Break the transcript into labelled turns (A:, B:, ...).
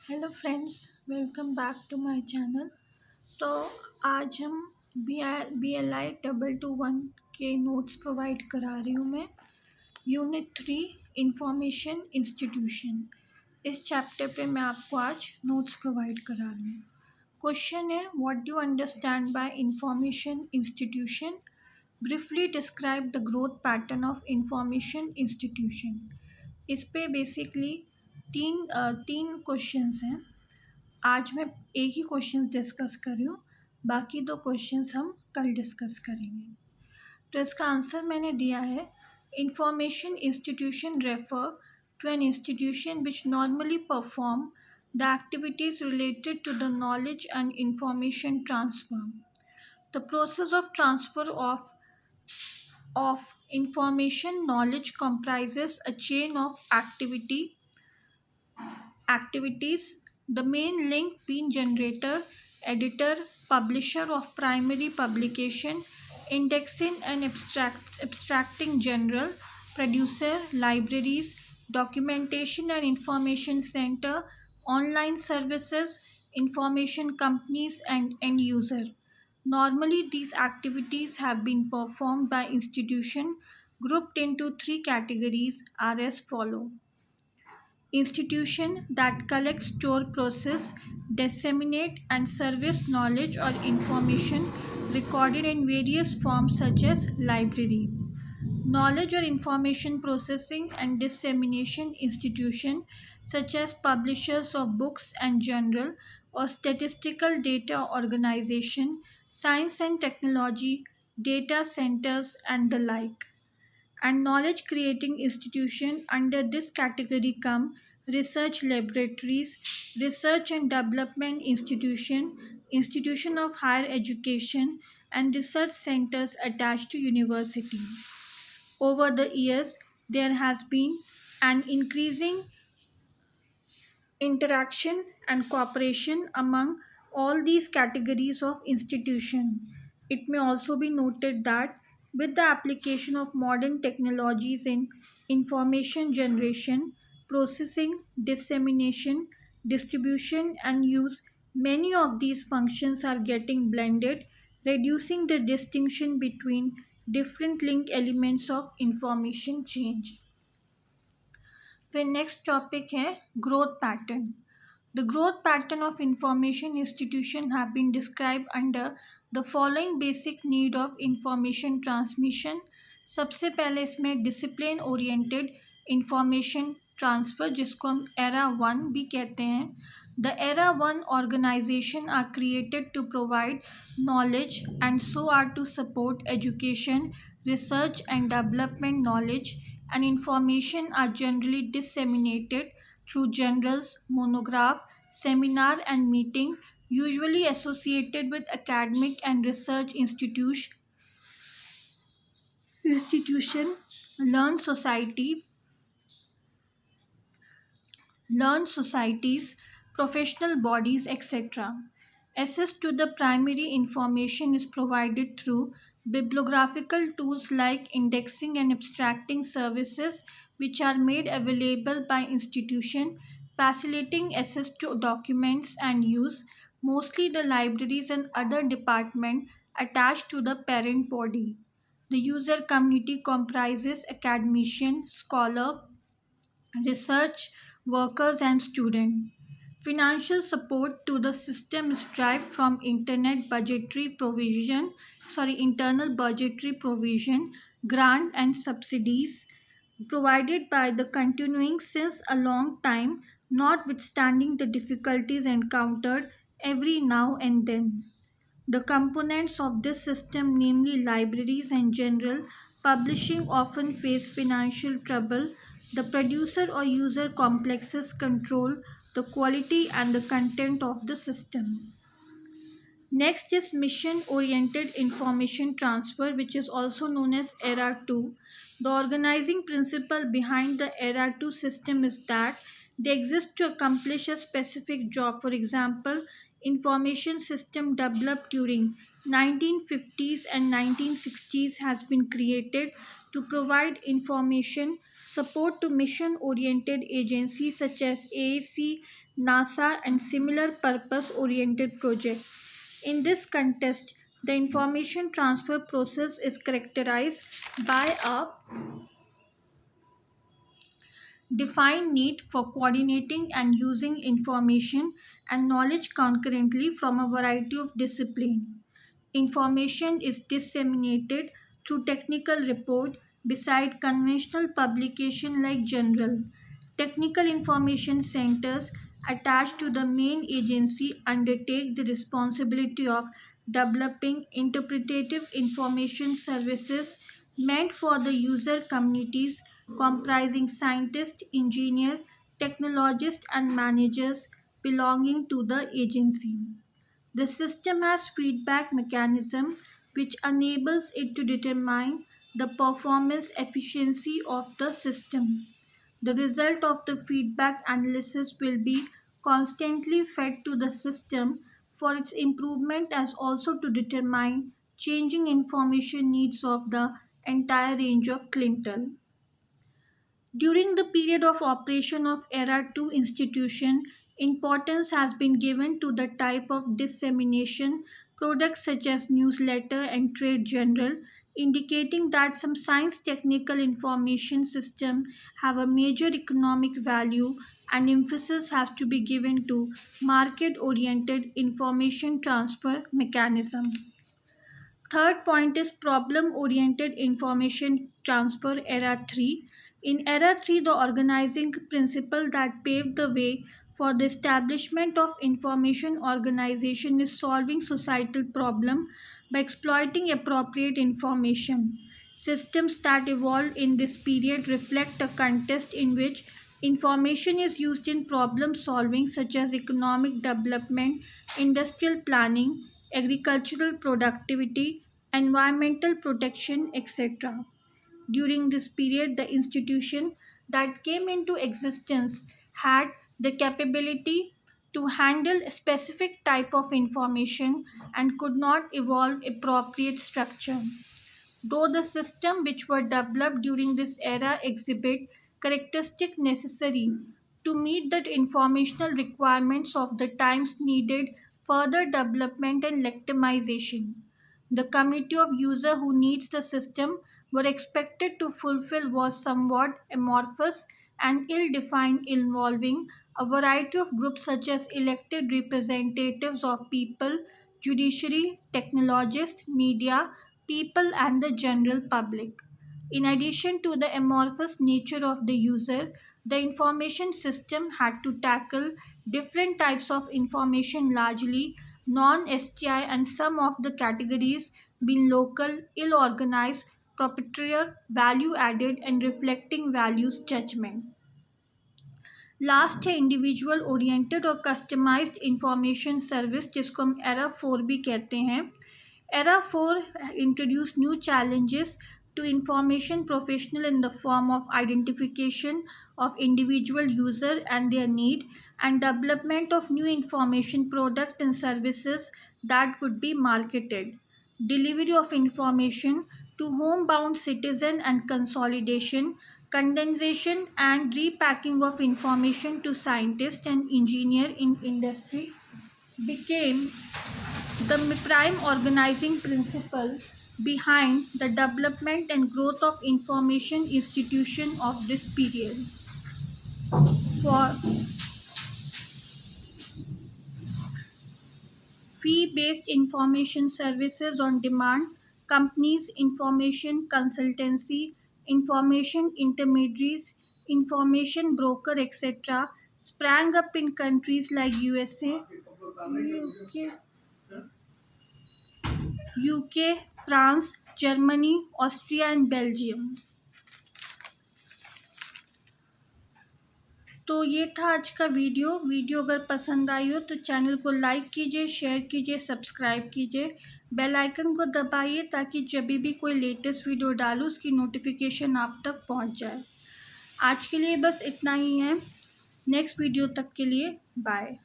A: Hello friends, welcome back to my channel. तो आज हम BLI 221 के नोट्स प्रोवाइड करा रही हूँ मैं। यूनिट 3 इंफॉर्मेशन इंस्टीट्यूशन, इस चैप्टर पे मैं आपको आज नोट्स प्रोवाइड करा रही हूँ। क्वेश्चन है, what do understand by information institution? Briefly describe the growth pattern of information institution. इस पे बेसिकली तीन क्वेश्चंस हैं। आज मैं एक ही क्वेश्चन डिस्कस कर रही हूँ, बाकी दो क्वेश्चंस हम कल डिस्कस करेंगे। तो इसका आंसर मैंने दिया है, information institution refer to an institution which normally perform the activities related to the knowledge and information transfer. The process of transfer of information knowledge comprises a chain of activities, the main link being generator, editor, publisher of primary publication, indexing and abstracting general, producer, libraries, documentation and information center, online services, information companies, and end user. Normally, these activities have been performed by institution grouped into three categories are as follow: institution that collect, store, process, disseminate, and service knowledge or information recorded in various forms such as library. Knowledge or information processing and dissemination institution such as publishers of books and journal or statistical data organization, science and technology, data centers, and the like. And knowledge creating institution under this category come research laboratories, research and development institution of higher education, and research centers attached to university. Over the years, there has been an increasing interaction and cooperation among all these categories of institution. It may also be noted that with the application of modern technologies in information generation, processing, dissemination, distribution, and use, many of these functions are getting blended, reducing the distinction between different link elements of information change. फिर next topic है growth pattern. The growth pattern of information institution have been describe under the following basic need of information transmission. सबसे पहले इसमें discipline oriented information transfer, जिसको हम era 1 भी कहते हैं। The era 1 organisation are created to provide knowledge and so are to support education, research and development knowledge and information are generally disseminated through journals, monograph, seminar and meeting, usually associated with academic and research institution, learned society, learned societies, professional bodies, etc. Access to the primary information is provided through bibliographical tools like indexing and abstracting services, which are made available by institution, facilitating access to documents and use, mostly the libraries and other departments attached to the parent body. The user community comprises academician, scholar, research workers and students. Financial support to the system is derived from internal budgetary provision, grant and subsidies provided by the continuing since a long time, notwithstanding the difficulties encountered every now and then. The components of this system, namely libraries and general publishing, often face financial trouble. The producer or user complexes control the quality and the content of the system. Next is mission oriented information transfer, which is also known as ERA 2. The organizing principle behind the ERA 2 system is that they exist to accomplish a specific job. For example, information system developed during 1950s and 1960s has been created to provide information support to mission oriented agencies such as AAC, NASA, and similar purpose oriented projects. In this context, the information transfer process is characterized by a defined need for coordinating and using information and knowledge concurrently from a variety of disciplines. Information is disseminated through technical report beside conventional publication like journal. Technical information centers attached to the main agency undertake the responsibility of developing interpretative information services meant for the user communities comprising scientists, engineers, technologists, and managers belonging to the agency. The system has feedback mechanism which enables it to determine the performance efficiency of the system. The result of the feedback analysis will be constantly fed to the system for its improvement as also to determine changing information needs of the entire range of clientele. During the period of operation of ERA 2 institution, importance has been given to the type of dissemination products such as newsletter and trade journal, indicating that some science technical information system have a major economic value and emphasis has to be given to market oriented information transfer mechanism. Third point is problem oriented information transfer era 3. In era 3, the organizing principle that paved the way for the establishment of information organization is solving societal problem by exploiting appropriate information. Systems that evolved in this period reflect a context in which information is used in problem solving such as economic development, industrial planning, agricultural productivity, environmental protection, etc. During this period, the institution that came into existence had the capability to handle a specific type of information and could not evolve appropriate structure. Though the systems which were developed during this era exhibit characteristics necessary to meet the informational requirements of the times needed further development and legitimization. The community of users who needs the system were expected to fulfill was somewhat amorphous and ill-defined, involving a variety of groups such as elected representatives of people, judiciary, technologists, media, people, and the general public. In addition to the amorphous nature of the user, the information system had to tackle different types of information, largely non STI, and some of the categories being local, ill organized, proprietary, value added, and reflecting values judgment. Last है individual oriented और customised information service जिसको हम era 4 भी कहते हैं. Era 4 introduced new challenges to information professional in the form of identification of individual user and their need and development of new information products and services that could be marketed, delivery of information to homebound citizen and consolidation, condensation and repacking of information to scientists and engineers in industry became the prime organizing principle behind the development and growth of information institution of this period. For fee-based information services on demand, companies, information consultancy, information intermediaries, information broker, etc., sprang up in countries like USA, UK, France, Germany, Austria, and Belgium. तो ये था आज का video अगर पसंद आई हो तो channel को लाइक कीजिए, शेयर कीजिए, सब्सक्राइब कीजिए, बेल आइकन को दबाइए ताकि जब भी कोई लेटेस्ट वीडियो डालूँ उसकी नोटिफिकेशन आप तक पहुंच जाए. आज के लिए बस इतना ही है. नेक्स्ट वीडियो तक के लिए बाय.